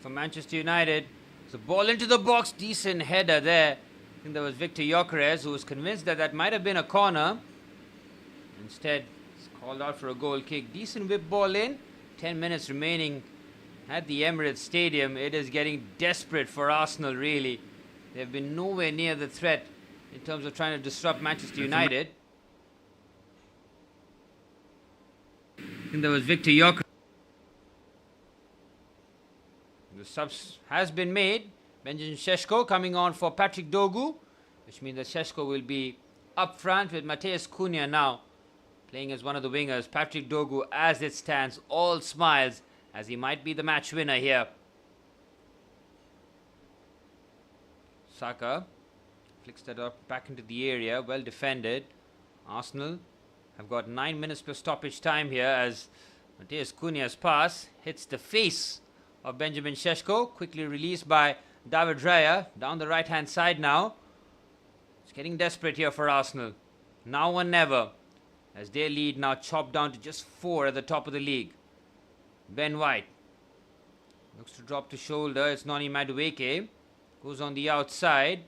for Manchester United. It's a ball into the box. Decent header there. I think that was Victor Gyökeres who was convinced that that might have been a corner. Instead, it's called out for a goal kick. Decent whip ball in. 10 minutes remaining at the Emirates Stadium. It is getting desperate for Arsenal, really. They've been nowhere near the threat in terms of trying to disrupt Manchester United. I think that was Victor Gyökeres. The subs has been made. Benjamin Šeško coming on for Patrick Dogu, which means that Šeško will be up front with Matheus Cunha now playing as one of the wingers. Patrick Dogu, as it stands, all smiles as he might be the match winner here. Saka flicks that up back into the area, well defended. Arsenal have got 9 minutes plus stoppage time here as Matheus Cunha's pass hits the face of Benjamin Šeško, quickly released by David Raya down the right hand side now. It's getting desperate here for Arsenal. Now or never, as their lead now chopped down to just 4 at the top of the league. Ben White looks to drop the shoulder. It's Noni Madueke. Goes on the outside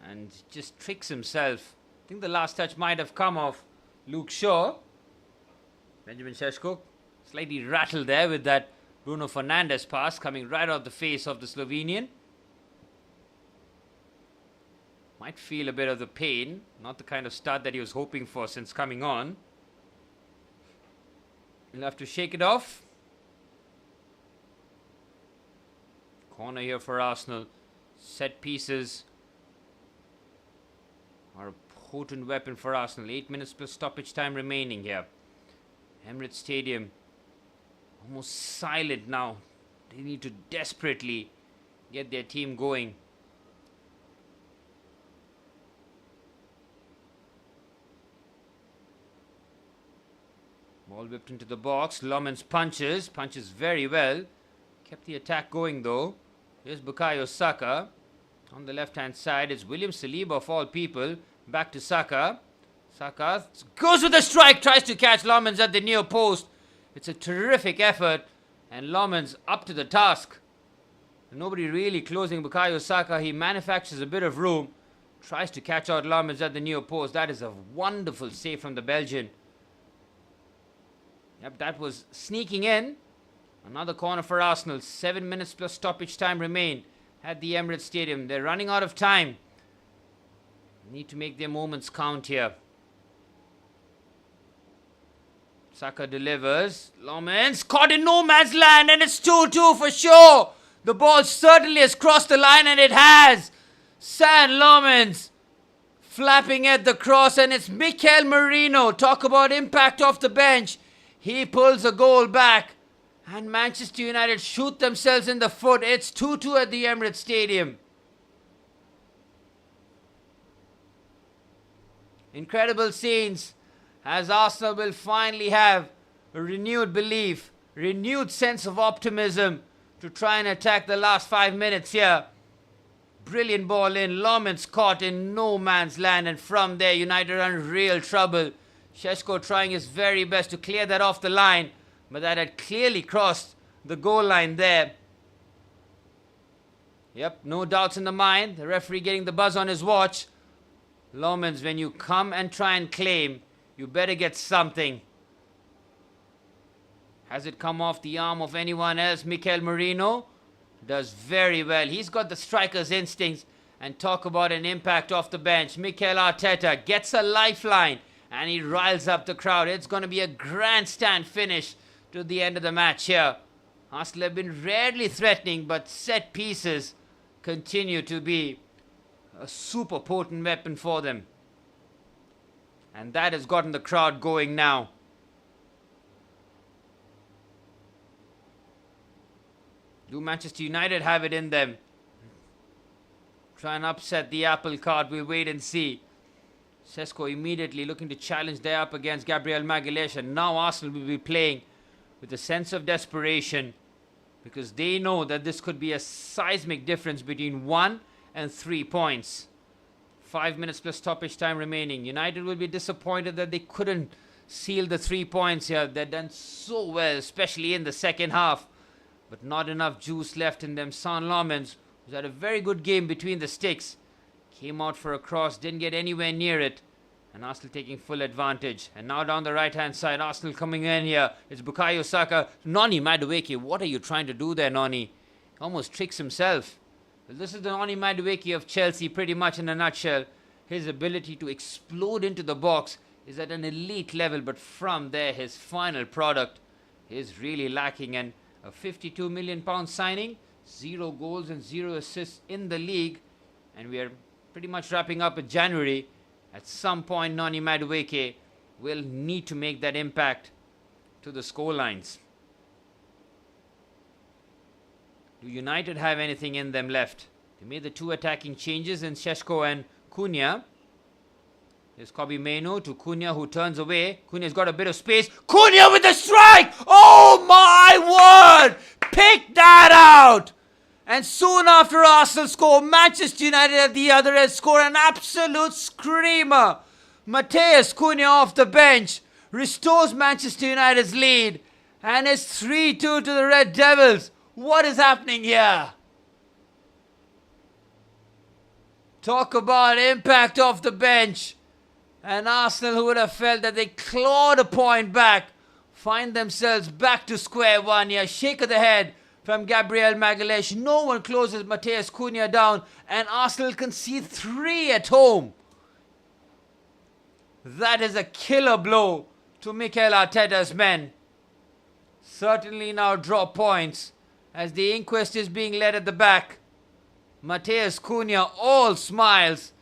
and just tricks himself. I think the last touch might have come off Luke Shaw. Benjamin Šeško slightly rattled there with that Bruno Fernandes pass coming right off the face of the Slovenian. Might feel a bit of the pain. Not the kind of start that he was hoping for since coming on. He'll have to shake it off. Corner here for Arsenal. Set pieces are a potent weapon for Arsenal. 8 minutes plus stoppage time remaining here. Emirates Stadium almost silent now. They need to desperately get their team going. Ball whipped into the box. Lomans punches very well. Kept the attack going though. Here's Bukayo Saka. On the left hand side, it's William Saliba of all people. Back to Saka. Saka goes with a strike. Tries to catch Lomans at the near post. It's a terrific effort. And Lomans up to the task. Nobody really closing Bukayo Saka. He manufactures a bit of room. Tries to catch out Lomans at the near post. That is a wonderful save from the Belgian. Yep, that was sneaking in. Another corner for Arsenal. 7 minutes plus stoppage time remain at the Emirates Stadium. They're running out of time. Need to make their moments count here. Saka delivers. Lomans caught in no man's land and it's 2-2 for sure. The ball certainly has crossed the line and it has. San Lomans flapping at the cross and it's Mikel Merino. Talk about impact off the bench. He pulls a goal back. And Manchester United shoot themselves in the foot. It's 2-2 at the Emirates Stadium. Incredible scenes as Arsenal will finally have a renewed belief, renewed sense of optimism to try and attack the last 5 minutes here. Brilliant ball in. Lomans caught in no man's land and from there United are in real trouble. Šeško trying his very best to clear that off the line. But that had clearly crossed the goal line there. Yep, no doubts in the mind. The referee getting the buzz on his watch. Lomans, when you come and try and claim, you better get something. Has it come off the arm of anyone else? Mikel Merino does very well. He's got the striker's instincts. And talk about an impact off the bench. Mikel Arteta gets a lifeline. And he riles up the crowd. It's going to be a grandstand finish to the end of the match here. Arsenal have been rarely threatening, but set pieces continue to be a super potent weapon for them. And that has gotten the crowd going now. Do Manchester United have it in them? Try and upset the apple cart. We'll wait and see. Šeško immediately looking to challenge there up against Gabriel Magalhaes. And now Arsenal will be playing with a sense of desperation because they know that this could be a seismic difference between 1 and 3 points. 5 minutes plus stoppage time remaining. United will be disappointed that they couldn't seal the 3 points here. They've done so well, especially in the second half. but not enough juice left in them. San Lomans, who's had a very good game between the sticks, came out for a cross, didn't get anywhere near it. And Arsenal taking full advantage. And now down the right-hand side, Arsenal coming in here. It's Bukayo Saka. Noni Madueke, what are you trying to do there, Noni? Almost tricks himself. Well, this is the Noni Madueke of Chelsea, pretty much in a nutshell. His ability to explode into the box is at an elite level, but from there, his final product is really lacking. And a £52 million signing, 0 goals and 0 assists in the league. And we are pretty much wrapping up in January. At some point, Noni Madueke will need to make that impact to the scorelines. Do United have anything in them left? They made the 2 attacking changes in Šeško and Cunha. There's Kobbie Mainoo to Cunha, who turns away. Cunha's got a bit of space. Cunha with the strike! Oh my word! Pick that out! And soon after Arsenal score, Manchester United at the other end score an absolute screamer. Matheus Cunha off the bench restores Manchester United's lead. And it's 3-2 to the Red Devils. What is happening here? Talk about impact off the bench. And Arsenal, who would have felt that they clawed a point back, find themselves back to square one here. Shake of the head from Gabriel Magalhaes. No one closes Matheus Cunha down, and Arsenal concede 3 at home. That is a killer blow to Mikel Arteta's men. Certainly now drop points as the inquest is being led at the back. Matheus Cunha all smiles.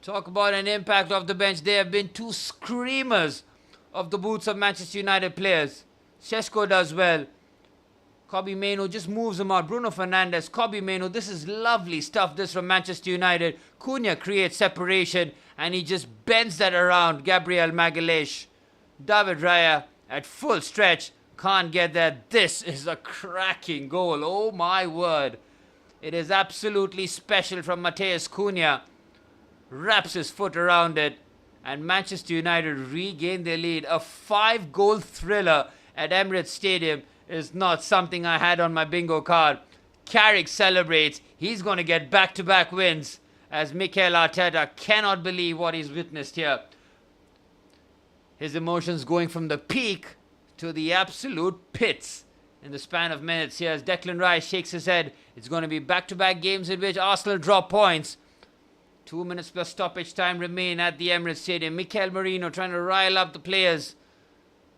Talk about an impact off the bench. There have been 2 screamers of the boots of Manchester United players. Šeško does well. Kobbie Mainoo just moves him out. Bruno Fernandes, Kobbie Mainoo. This is lovely stuff, this from Manchester United. Cunha creates separation and he just bends that around. Gabriel Magalhaes. David Raya at full stretch. Can't get that. This is a cracking goal. Oh my word. It is absolutely special from Matheus Cunha. Wraps his foot around it. And Manchester United regain their lead. A 5-goal thriller at Emirates Stadium is not something I had on my bingo card. Carrick celebrates. He's going to get back-to-back wins as Mikel Arteta cannot believe what he's witnessed here. His emotions going from the peak to the absolute pits in the span of minutes here as Declan Rice shakes his head. It's going to be back-to-back games in which Arsenal drop points. 2 minutes plus stoppage time remain at the Emirates Stadium. Mikel Merino trying to rile up the players.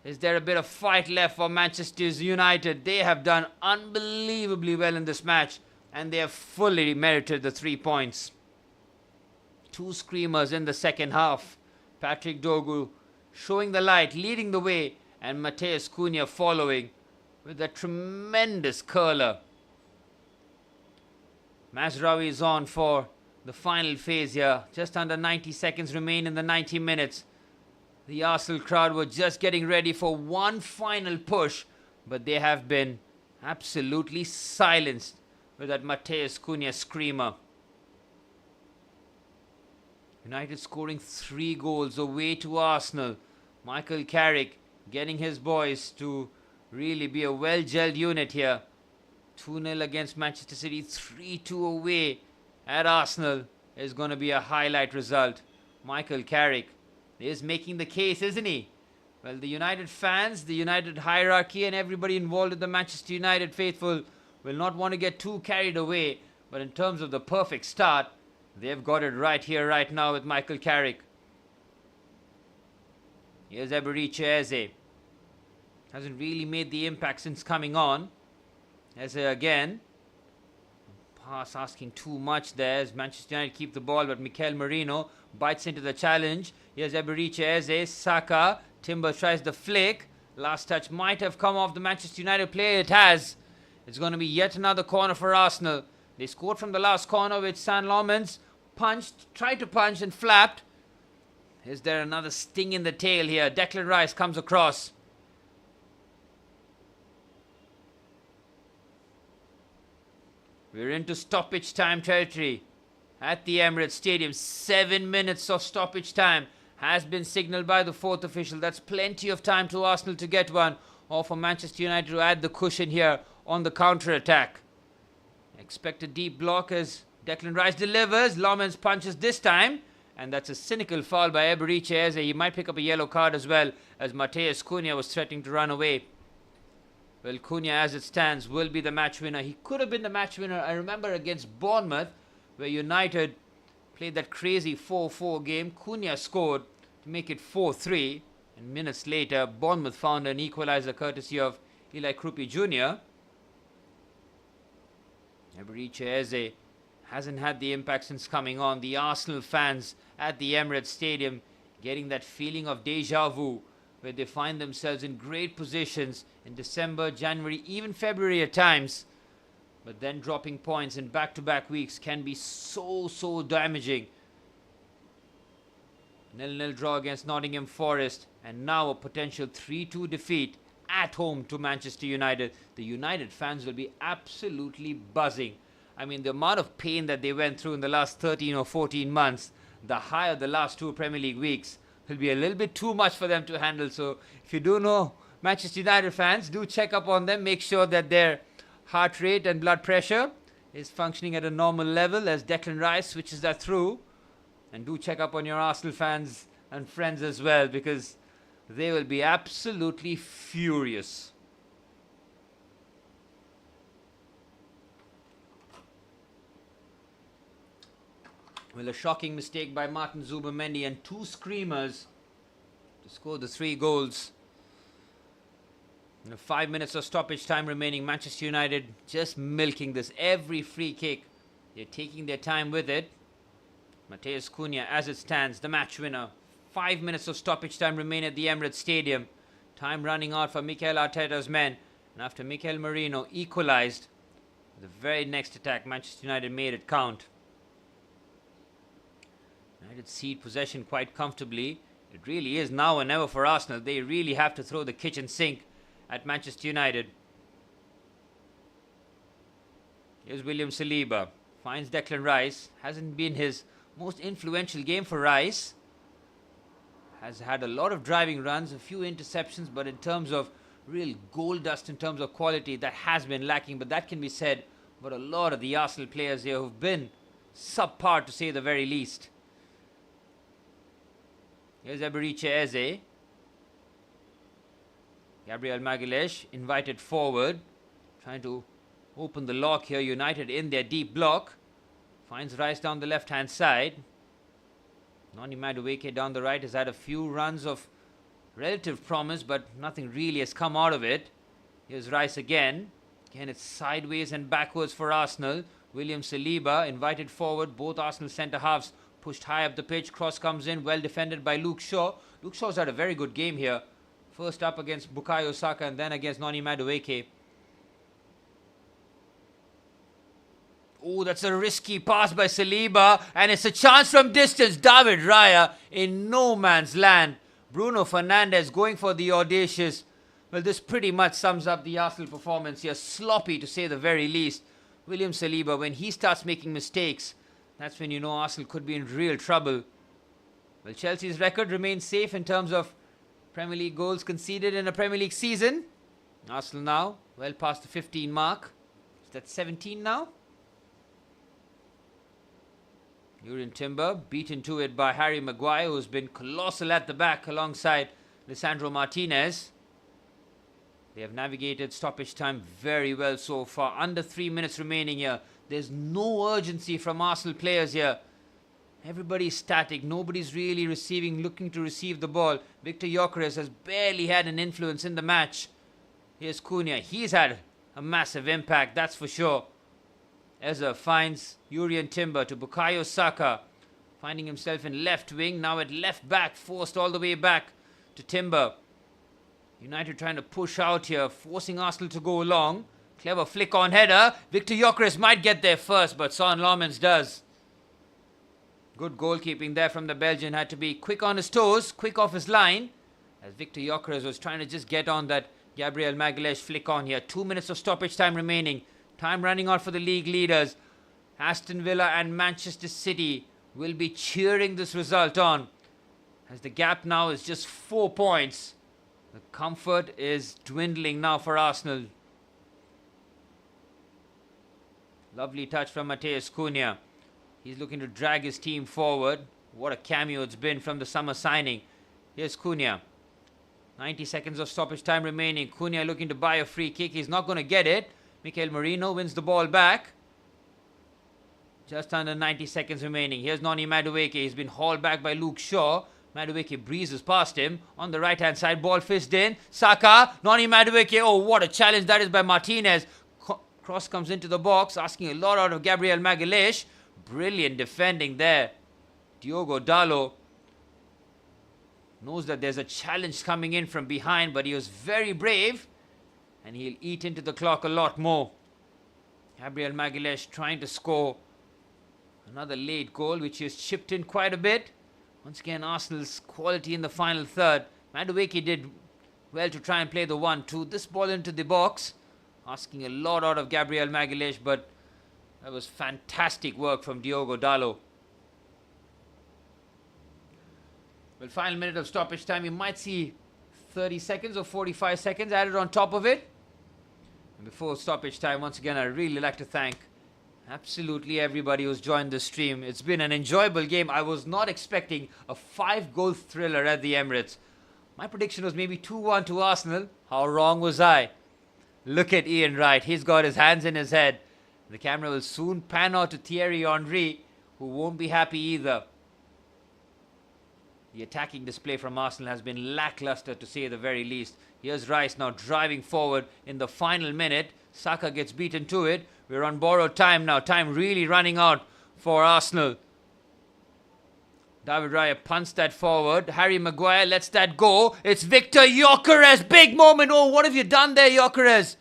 Is there a bit of fight left for Manchester United? They have done unbelievably well in this match and they have fully merited the 3 points. 2 screamers in the second half. Patrick Dorgu showing the light, leading the way, and Matheus Cunha following with a tremendous curler. Mazraoui is on for the final phase here. Just under 90 seconds remain in the 90 minutes. The Arsenal crowd were just getting ready for one final push, but they have been absolutely silenced with that Matheus Cunha screamer. United scoring 3 goals away to Arsenal. Michael Carrick getting his boys to really be a well-gelled unit here. 2-0 against Manchester City, 3-2 away at Arsenal is going to be a highlight result. Michael Carrick is making the case, isn't he? Well, the United fans, the United hierarchy and everybody involved in the Manchester United faithful will not want to get too carried away. But in terms of the perfect start, they've got it right here, right now with Michael Carrick. Here's Eberechi Eze. Hasn't really made the impact since coming on. Eze again. Pass asking too much there as Manchester United keep the ball, but Mikel Merino bites into the challenge. Here's Eberechi Eze. Saka. Timber tries the flick. Last touch might have come off the Manchester United player. It has. It's going to be yet another corner for Arsenal. They scored from the last corner with San Lomans. Tried to punch and flapped. Is there another sting in the tail here? Declan Rice comes across. We're into stoppage time territory at the Emirates Stadium. 7 minutes of stoppage time has been signalled by the 4th official. That's plenty of time to Arsenal to get one, or for Manchester United to add the cushion here on the counter-attack. Expect a deep block as Declan Rice delivers. Lomans punches this time. And that's a cynical foul by Emirates. He might pick up a yellow card as well, as Matheus Cunha was threatening to run away. Well, Cunha, as it stands, will be the match winner. He could have been the match winner, I remember, against Bournemouth, where United played that crazy 4-4 game. Cunha scored to make it 4-3. And minutes later, Bournemouth found an equalizer courtesy of Eli Krupi Jr. Emirates hasn't had the impact since coming on. The Arsenal fans at the Emirates Stadium getting that feeling of deja vu, where they find themselves in great positions in December, January, even February at times. But then dropping points in back-to-back weeks can be so damaging. 0-0 draw against Nottingham Forest, and now a potential 3-2 defeat at home to Manchester United. The United fans will be absolutely buzzing. I mean, the amount of pain that they went through in the last 13 or 14 months, the high of the last 2 Premier League weeks, will be a little bit too much for them to handle. So if you do know Manchester United fans, do check up on them. Make sure that their heart rate and blood pressure is functioning at a normal level as Declan Rice switches that through. And do check up on your Arsenal fans and friends as well, because they will be absolutely furious. Well, a shocking mistake by Martin Zubimendi and 2 screamers to score the 3 goals. 5 minutes of stoppage time remaining. Manchester United just milking this. Every free kick, they're taking their time with it. Matheus Cunha, as it stands, the match winner. 5 minutes of stoppage time remain at the Emirates Stadium. Time running out for Mikel Arteta's men. And after Mikel Merino equalised, the very next attack, Manchester United made it count. United cede possession quite comfortably. It really is now or never for Arsenal. They really have to throw the kitchen sink at Manchester United. Here's William Saliba. Finds Declan Rice. Hasn't been his most influential game for Rice. Has had a lot of driving runs, a few interceptions, but in terms of real goal dust, in terms of quality, that has been lacking. But that can be said about a lot of the Arsenal players here who've been subpar, to say the very least. Here's Emirates. Gabriel Magalhaes invited forward, trying to open the lock here. United in their deep block. Finds Rice down the left-hand side. Noni Madueke down the right has had a few runs of relative promise, but nothing really has come out of it. Here's Rice again. Again, it's sideways and backwards for Arsenal. William Saliba invited forward. Both Arsenal centre-halves pushed high up the pitch. Cross comes in, well defended by Luke Shaw. Luke Shaw's had a very good game here. First up against Bukayo Saka and then against Noni Madueke. Oh, that's a risky pass by Saliba. And it's a chance from distance. David Raya in no man's land. Bruno Fernandes going for the audacious. Well, this pretty much sums up the Arsenal performance here. Sloppy, to say the very least. William Saliba, when he starts making mistakes, that's when you know Arsenal could be in real trouble. Well, Chelsea's record remains safe in terms of Premier League goals conceded in a Premier League season. Arsenal now well past the 15 mark. Is that 17 now? Urian Timber beaten to it by Harry Maguire, who's been colossal at the back alongside Lisandro Martinez. They have navigated stoppage time very well so far. Under 3 minutes remaining here. There's no urgency from Arsenal players here. Everybody's static. Nobody's really looking to receive the ball. Victor Gyökeres has barely had an influence in the match. Here's Cunha. He's had a massive impact, that's for sure. Eza finds Urian Timber to Bukayo Saka. Finding himself in left wing. Now at left back. Forced all the way back to Timber. United trying to push out here. Forcing Arsenal to go along. Clever flick on header. Victor Gyökeres might get there first, but Son Lomans does. Good goalkeeping there from the Belgian. Had to be quick on his toes, quick off his line, as Victor Gyökeres was trying to just get on that Gabriel Magalhaes flick on here. 2 minutes of stoppage time remaining. Time running out for the league leaders. Aston Villa and Manchester City will be cheering this result on, as the gap now is just 4 points. The comfort is dwindling now for Arsenal. Lovely touch from Matheus Cunha. He's looking to drag his team forward. What a cameo it's been from the summer signing. Here's Cunha. 90 seconds of stoppage time remaining. Cunha looking to buy a free kick. He's not going to get it. Mikel Merino wins the ball back. Just under 90 seconds remaining. Here's Noni Madueke. He's been hauled back by Luke Shaw. Madueke breezes past him. On the right-hand side, ball fisted in. Saka, Noni Madueke. Oh, what a challenge that is by Martinez. Cross comes into the box, asking a lot out of Gabriel Magalhaes. Brilliant defending there. Diogo Dalot knows that there's a challenge coming in from behind, but he was very brave, and he'll eat into the clock a lot more. Gabriel Magalhaes trying to score another late goal, which he has chipped in quite a bit. Once again, Arsenal's quality in the final third. Madueke did well to try and play the 1-2. This ball into the box, asking a lot out of Gabriel Magalhaes, but that was fantastic work from Diogo Dalot. Well, final minute of stoppage time. You might see 30 seconds or 45 seconds added on top of it. And before stoppage time, once again, I'd really like to thank absolutely everybody who's joined the stream. It's been an enjoyable game. I was not expecting a 5-goal thriller at the Emirates. My prediction was maybe 2-1 to Arsenal. How wrong was I? Look at Ian Wright. He's got his hands in his head. The camera will soon pan out to Thierry Henry, who won't be happy either. The attacking display from Arsenal has been lackluster, to say the very least. Here's Rice now driving forward in the final minute. Saka gets beaten to it. We're on borrowed time now. Time really running out for Arsenal. David Raya punts that forward. Harry Maguire lets that go. It's Victor Gyökeres. Big moment. Oh, what have you done there, Gyökeres?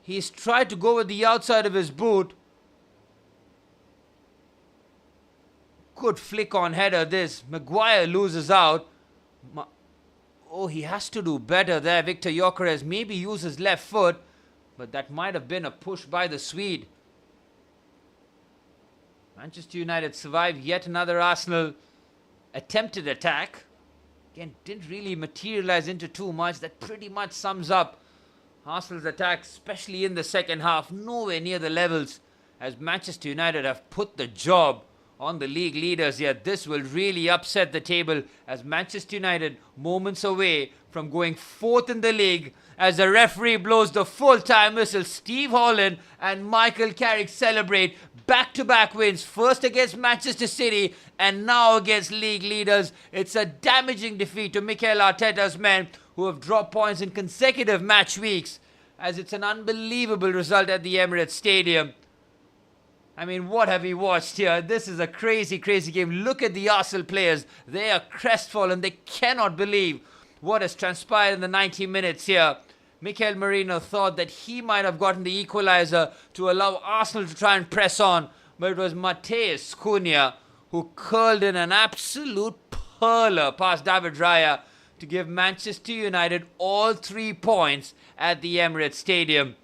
He's tried to go with the outside of his boot. Good flick on header this. Maguire loses out. Oh, he has to do better there, Victor Gyökeres. Maybe use his left foot. But that might have been a push by the Swede. Manchester United survived yet another Arsenal attempted attack. Again, didn't really materialize into too much. That pretty much sums up Arsenal's attack, especially in the second half. Nowhere near the levels as Manchester United have put the job on the league leaders here. This will really upset the table as Manchester United moments away from going fourth in the league as the referee blows the full-time whistle. Steve Holland and Michael Carrick celebrate back-to-back wins, first against Manchester City and now against league leaders. It's a damaging defeat to Mikel Arteta's men, who have dropped points in consecutive match weeks, as it's an unbelievable result at the Emirates Stadium. I mean, what have we watched here? This is a crazy, crazy game. Look at the Arsenal players. They are crestfallen. They cannot believe what has transpired in the 90 minutes here. Mikel Merino thought that he might have gotten the equalizer to allow Arsenal to try and press on, but it was Matheus Cunha who curled in an absolute pearler past David Raya to give Manchester United all 3 points at the Emirates Stadium.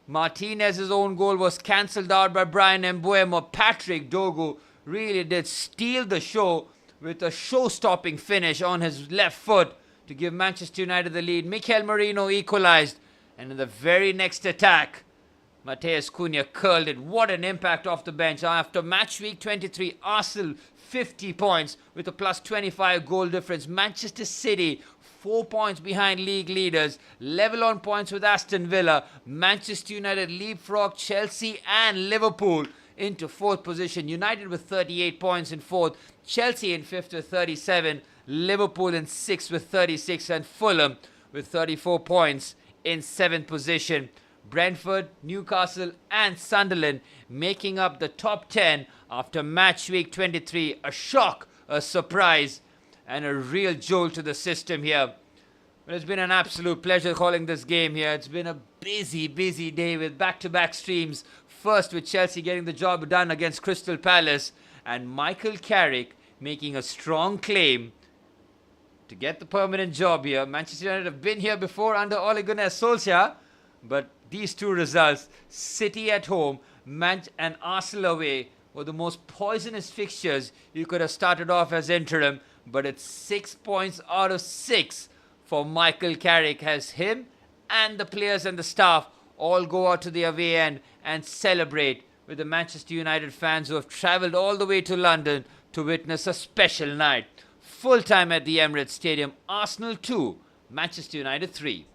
Martinez's own goal was cancelled out by Brian Mbeumo. Patrick Dogu really did steal the show with a show-stopping finish on his left foot to give Manchester United the lead. Mikel Merino equalized, and in the very next attack, Matheus Cunha curled it. What an impact off the bench. After match week 23, Arsenal 50 points with a plus 25 goal difference. Manchester City 4 points behind league leaders, level on points with Aston Villa. Manchester United leapfrog Chelsea and Liverpool into 4th position. United with 38 points in 4th, Chelsea in 5th with 37, Liverpool in 6th with 36, and Fulham with 34 points in 7th position. Brentford, Newcastle and Sunderland making up the top 10 after match week 23. A shock, a surprise, and a real jolt to the system here. Well, it's been an absolute pleasure calling this game here. It's been a busy, busy day with back-to-back streams. First with Chelsea getting the job done against Crystal Palace, and Michael Carrick making a strong claim to get the permanent job here. Manchester United have been here before under Ole Gunnar Solskjaer, but these 2 results, City at home and Arsenal away, were the most poisonous fixtures you could have started off as interim. But it's 6 points out of 6 for Michael Carrick, as him and the players and the staff all go out to the away end and celebrate with the Manchester United fans who have travelled all the way to London to witness a special night. Full time at the Emirates Stadium. Arsenal 2, Manchester United 3.